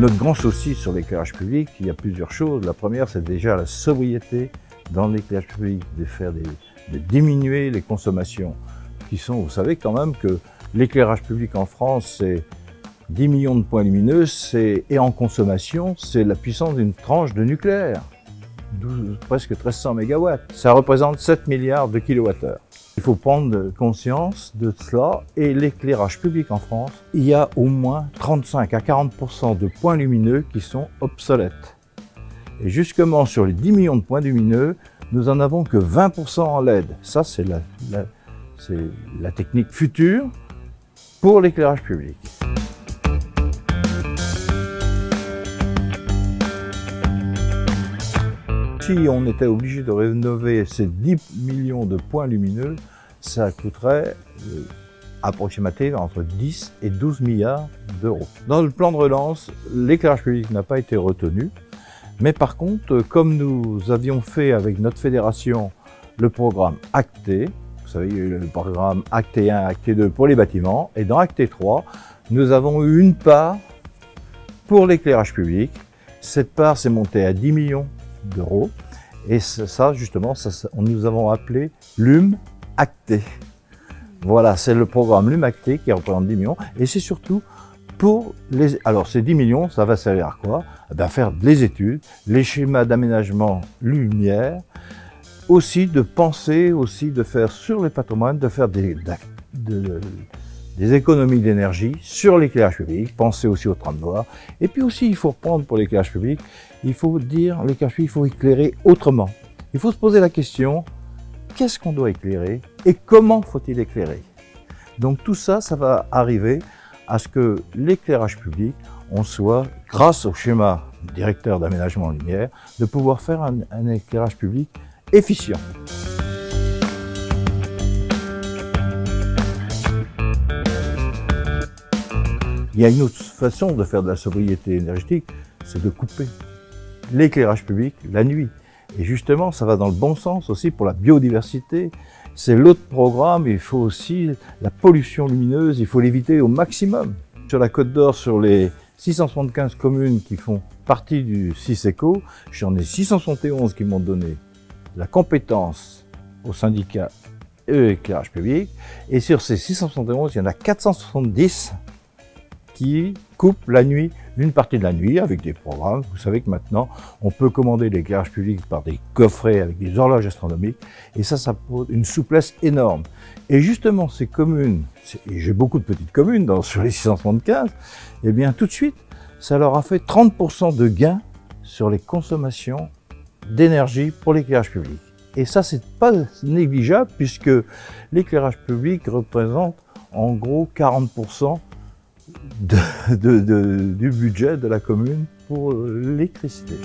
Notre grand souci sur l'éclairage public, il y a plusieurs choses. La première, c'est déjà la sobriété dans l'éclairage public, de diminuer les consommations qui sont, vous savez quand même que l'éclairage public en France, c'est 10 millions de points lumineux, et en consommation, c'est la puissance d'une tranche de nucléaire, presque 1300 mégawatts. Ça représente 7 milliards de kilowattheures. Il faut prendre conscience de cela, et l'éclairage public en France, il y a au moins 35 à 40% de points lumineux qui sont obsolètes. Et justement, sur les 10 millions de points lumineux, nous en avons que 20% en LED. Ça, c'est la technique future pour l'éclairage public. Si on était obligé de rénover ces 10 millions de points lumineux, ça coûterait approximativement entre 10 et 12 milliards d'euros. Dans le plan de relance, l'éclairage public n'a pas été retenu, mais par contre, comme nous avions fait avec notre fédération le programme ACTE, vous savez, il y a eu le programme ACTE 1, ACTE 2 pour les bâtiments, et dans ACTE 3, nous avons eu une part pour l'éclairage public. Cette part s'est montée à 10 millions d'euros, et ça, justement, nous avons appelé LUM ACTE. Voilà, c'est le programme LUM ACTE qui représente 10 millions, et c'est surtout pour les... Alors, ces 10 millions, ça va servir à quoi? Faire des études, les schémas d'aménagement lumière, aussi de penser, aussi de faire sur les patrimoines, de faire des économies d'énergie sur l'éclairage public, penser aussi aux trams noirs. Et puis aussi, il faut reprendre pour l'éclairage public, il faut dire, l'éclairage public, il faut éclairer autrement. Il faut se poser la question, qu'est-ce qu'on doit éclairer et comment faut-il éclairer? Donc tout ça, ça va arriver à ce que l'éclairage public, on soit, grâce au schéma directeur d'aménagement lumière, de pouvoir faire un éclairage public efficient. Il y a une autre façon de faire de la sobriété énergétique, c'est de couper l'éclairage public la nuit. Et justement, ça va dans le bon sens aussi pour la biodiversité. C'est l'autre programme, il faut aussi la pollution lumineuse, il faut l'éviter au maximum. Sur la Côte d'Or, sur les 675 communes qui font partie du CISECO, j'en ai 671 qui m'ont donné la compétence au syndicat éclairage public. Et sur ces 671, il y en a 470 qui coupent la nuit, une partie de la nuit avec des programmes. Vous savez que maintenant, on peut commander l'éclairage public par des coffrets avec des horloges astronomiques. Et ça pose une souplesse énorme. Et justement, ces communes, et j'ai beaucoup de petites communes sur les 675, eh bien tout de suite, ça leur a fait 30% de gains sur les consommations d'énergie pour l'éclairage public. Et ça, c'est pas négligeable puisque l'éclairage public représente en gros 40% du budget de la commune pour l'électricité.